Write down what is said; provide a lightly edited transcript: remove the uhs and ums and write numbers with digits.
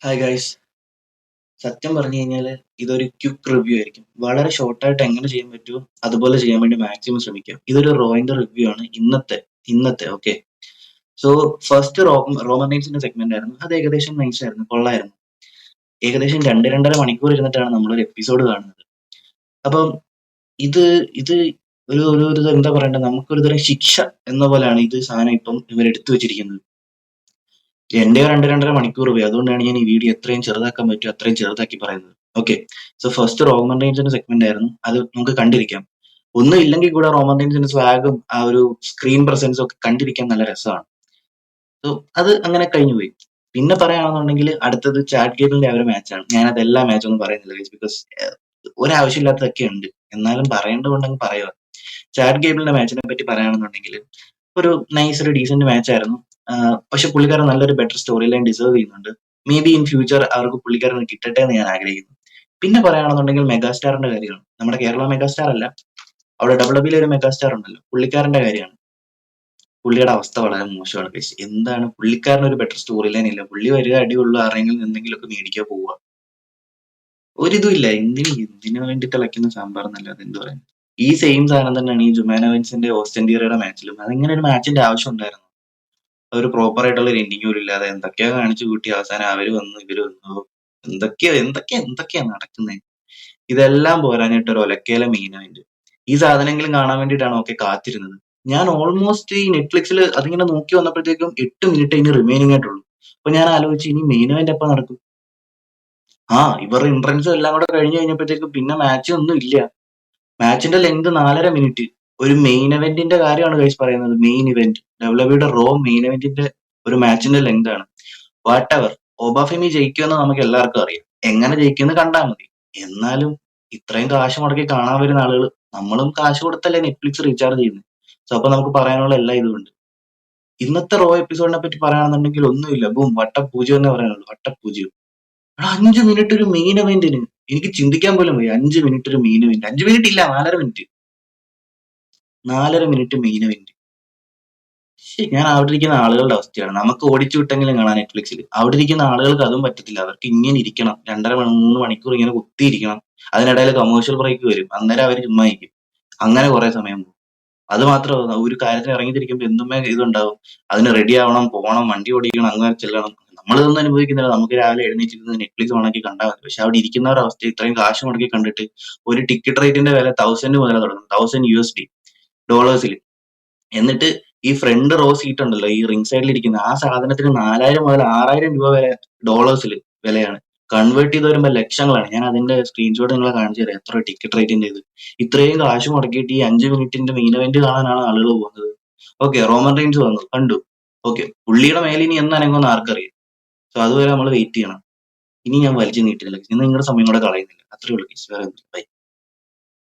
Hi guys. സത്യം പറഞ്ഞു കഴിഞ്ഞാൽ ഇതൊരു ക്വിക്ക് റിവ്യൂ ആയിരിക്കും. വളരെ ഷോർട്ടായിട്ട് എങ്ങനെ ചെയ്യാൻ പറ്റുമോ അതുപോലെ ചെയ്യാൻ വേണ്ടി മാക്സിമം ശ്രമിക്കാം. ഇതൊരു റോയിന്റെ റിവ്യൂ ആണ് ഇന്നത്തെ ഓക്കെ. സോ ഫസ്റ്റ് റോമൻ റീൻസിന്റെ സെഗ്മെന്റ് ആയിരുന്നു. അത് ഏകദേശം നൈസ് ആയിരുന്നു, കൊള്ളായിരുന്നു. ഏകദേശം 2-2.5 മണിക്കൂർ ഇരുന്നിട്ടാണ് നമ്മളൊരു എപ്പിസോഡ് കാണുന്നത്. അപ്പം ഇത് ഇത് ഒരു എന്താ പറയണ്ടത്, നമുക്കൊരു തരം ശിക്ഷ എന്ന പോലെയാണ് ഇത് സാധനം ഇപ്പം ഇവരെടുത്തു വെച്ചിരിക്കുന്നത്. 2-2.5 മണിക്കൂർ പോയി. അതുകൊണ്ടാണ് ഞാൻ ഈ വീഡിയോ എത്രയും ചെറുതാക്കാൻ പറ്റും അത്രയും ചെറുതാക്കി പറയുന്നത്. ഓക്കെ. സോ ഫസ്റ്റ് റോമൻ റെയിൻസിന്റെ സെഗ്മെന്റ് ആയിരുന്നു. അത് നമുക്ക് കണ്ടിരിക്കാം. ഒന്നും ഇല്ലെങ്കിൽ കൂടെ റോമൻ റെയിൻസിന്റെ സ്വാഗും ആ ഒരു സ്ക്രീൻ പ്രസൻസും ഒക്കെ കണ്ടിരിക്കാൻ നല്ല രസമാണ്. സോ അത് അങ്ങനെ കഴിഞ്ഞു പോയി. പിന്നെ പറയുകയാണെന്നുണ്ടെങ്കിൽ അടുത്തത് ചാറ്റ് ഗേബിളിന്റെ ആ ഒരു മാച്ചാണ്. ഞാനത് എല്ലാ മാച്ചൊന്നും പറയുന്നില്ല ബിക്കോസ് ഒരാവശ്യമില്ലാത്തതൊക്കെ ഉണ്ട്. എന്നാലും പറയേണ്ടതുണ്ടെങ്കിൽ പറയുക. ചാറ്റ് ഗേബിളിന്റെ മാച്ചിനെ പറ്റി പറയുകയാണെന്നുണ്ടെങ്കിൽ ഒരു നൈസ് ഒരു ഡീസന്റ് മാച്ച് ആയിരുന്നു. പക്ഷെ പുള്ളിക്കാരൻ നല്ലൊരു ബെറ്റർ സ്റ്റോറി ലൈൻ ഡിസേർവ് ചെയ്യുന്നുണ്ട്. മേ ബി ഇൻ ഫ്യൂച്ചർ അവർക്ക് പുള്ളിക്കാരന് കിട്ടട്ടെ എന്ന് ഞാൻ ആഗ്രഹിക്കുന്നു. പിന്നെ പറയുകയാണെന്നുണ്ടെങ്കിൽ മെഗാസ്റ്റാറിന്റെ കാര്യമാണ്. നമ്മുടെ കേരള മെഗാസ്റ്റാർ അല്ല, അവിടെ ഡബ്ല്യുഡബ്ല്യുഇ ഒരു മെഗാസ്റ്റാർ ഉണ്ടല്ലോ, പുള്ളിക്കാരന്റെ കാര്യമാണ്. പുള്ളിയുടെ അവസ്ഥ വളരെ മോശമാണ് ഗയ്സ്. എന്താണ്, പുള്ളിക്കാരന് ഒരു ബെറ്റർ സ്റ്റോറി ലൈൻ ഇല്ല. പുള്ളി വരിക, അടിയുള്ള ആരെങ്കിലും എന്തെങ്കിലുമൊക്കെ മേടിക്കുക, പോവുക, ഒരിതും ഇല്ല. എന്തിനു വേണ്ടി തിളയ്ക്കുന്ന സാമ്പാർ എന്നല്ലാതെ എന്ത് പറയാൻ. ഈ സെയിം സാധനം തന്നെയാണ് ഈ ജുമാനോവിൻസിന്റെ ഓസ്റ്റൻ തീറയുടെ മാച്ചിലും. അതിങ്ങനെ ഒരു മാച്ചിന്റെ ആവശ്യം ഉണ്ടായിരുന്നു? ഒരു പ്രോപ്പർ ആയിട്ടുള്ള ഒരു എൻഡിങ് പോലും ഇല്ലാതെ എന്തൊക്കെയാ കാണിച്ചു കൂട്ടി അവസാനം അവര് വന്നു ഇവര് വന്നു, എന്തൊക്കെയാ നടക്കുന്നത്. ഇതെല്ലാം പോരാഞ്ഞിട്ട് ഒരു ഒലക്കേല മെയിൻ ഇവന്റ്. ഈ സാധനങ്ങളും കാണാൻ വേണ്ടിയിട്ടാണ് ഒക്കെ കാത്തിരുന്നത്. ഞാൻ ഓൾമോസ്റ്റ് ഈ നെറ്റ്ഫ്ലിക്സിൽ അതിങ്ങനെ നോക്കി വന്നപ്പോഴത്തേക്കും 8 മിനിറ്റ് ഇനി റിമൈനിങ് ആയിട്ടുള്ളൂ. അപ്പൊ ഞാൻ ആലോചിച്ചു, ഇനി മെയിൻ ഇവന്റ് എപ്പോ നടക്കും? ഇവരുടെ ഇൻട്രൻസും എല്ലാം കൂടെ കഴിഞ്ഞു കഴിഞ്ഞപ്പോഴത്തേക്കും പിന്നെ മാച്ച് ഒന്നും ഇല്ല. മാച്ചിന്റെ ലെങ്ത് 4.5 മിനിറ്റ്. ഒരു മെയിൻ ഇവന്റിന്റെ കാര്യമാണ് ഗൈസ് പറയുന്നത്. മെയിൻ ഇവന്റ്, ഡബ്ല്യുഡബ്ല്യുഇയുടെ റോ മെയിൻ ഇവന്റിന്റെ ഒരു മാച്ചിന്റെ ലെങ്ത് ആണ്. വാട്ട് എവർ, ഒബാഫെമി ജയിക്കുമെന്ന് നമുക്ക് എല്ലാവർക്കും അറിയാം. എങ്ങനെ ജയിക്കുമെന്ന് കണ്ടാൽ മതി. എന്നാലും ഇത്രയും കാശ് മുടക്കി കാണാൻ വരുന്ന ആളുകൾ, നമ്മളും കാശ് കൊടുത്തല്ലേ നെറ്റ്ഫ്ലിക്സ് റീചാർജ് ചെയ്യുന്നത്. സോ അപ്പൊ നമുക്ക് പറയാനുള്ള എല്ലാ ഇതുമുണ്ട്. ഇന്നത്തെ റോ എപ്പിസോഡിനെ പറ്റി പറയുകയാണെന്നുണ്ടെങ്കിൽ ഒന്നുമില്ല, ബൂം, വട്ടപൂജ്യം എന്നേ പറയാനുള്ളൂ. വട്ടപൂജ്യം. 5 മിനിറ്റ് ഒരു മെയിൻ ഇവന്റിന്, എനിക്ക് ചിന്തിക്കാൻ പോലും വയ്യ. 5 മിനിറ്റ് ഒരു മെയിൻ ഇവന്റ്. 5 മിനിറ്റ് ഇല്ല, 4.5 മിനിറ്റ്. 4.5 minute main event. ഞാൻ അവിടെ ഇരിക്കുന്ന ആളുകളുടെ അവസ്ഥയാണ്. നമുക്ക് ഓടിച്ചു വിട്ടെങ്കിലും കാണാൻ നെറ്റ്ഫ്ലിക്സിൽ. അവിടെ ഇരിക്കുന്ന ആളുകൾക്ക് അതും പറ്റത്തില്ല. അവർക്ക് ഇങ്ങനെ ഇരിക്കണം, 2.5-3 മണിക്കൂർ ഇങ്ങനെ കുത്തിയിരിക്കണം. അതിനിടയിൽ കമേഴ്ഷ്യൽ ബ്രേക്ക് വരും, അന്നേരം അവർ ചുമ്മാ ഇരിക്കും. അങ്ങനെ കുറെ സമയം പോകും. അത് മാത്രമല്ല, ഒരു കാര്യത്തിന് ഇറങ്ങിത്തിരിക്കുമ്പോൾ എന്തുമേ ഇതുണ്ടാവും. അതിന് റെഡി ആവണം, പോകണം, വണ്ടി ഓടിക്കണം, അങ്ങനെ ചെല്ലണം. നമ്മളിതൊന്നും അനുഭവിക്കുന്നില്ല. നമുക്ക് രാവിലെ എഴുന്നേറ്റിരുന്ന് നെറ്റ്ഫ്ലിക്സ് ഓണാക്കി കണ്ടാൽ മതി. പക്ഷെ അവിടെ ഇരിക്കുന്നവരുടെ അവസ്ഥ, ഇത്രയും കാശ് മുടക്കി കണ്ടിട്ട് ഒരു ടിക്കറ്റ് റേറ്റിന്റെ വില 1000 മുതൽ തുടങ്ങും, $1000 എന്നിട്ട് ഈ ഫ്രണ്ട് റോ സീറ്റ് ഉണ്ടല്ലോ, ഈ റിംഗ് സൈഡിൽ ഇരിക്കുന്ന ആ സാധനത്തിന് 4000 മുതൽ 6000 രൂപ വരെ ഡോളേഴ്സിൽ വിലയാണ്. കൺവേർട്ട് ചെയ്ത് വരുമ്പോൾ ലക്ഷങ്ങളാണ്. ഞാൻ അതിന്റെ സ്ക്രീൻഷോട്ട് നിങ്ങളെ കാണിച്ചു തരാം, എത്ര ടിക്കറ്റ് റേറ്റിന്റെ ഇത്. ഇത്രയും കാശ് മുടക്കിയിട്ട് ഈ 5 മിനിറ്റിന്റെ മെയിൻ ഇവന്റ് കാണാനാണ് ആളുകൾ പോകുന്നത്. ഓക്കെ, റോമൻ റെയിൻസ് വന്നു, കണ്ടു. ഓക്കെ, പുള്ളിയുടെ മേലെ ഇനി എന്നനങ്ങുമെന്ന് ആർക്കറിയാം. സോ അതുവരെ നമ്മൾ വെയിറ്റ് ചെയ്യണം. ഇനി ഞാൻ വലിച്ചു നീട്ടില്ല, ഇന്ന് നിങ്ങളുടെ സമയം കൂടെ കളയുന്നില്ല. അത്രേ ഉള്ളൂ. ബൈ.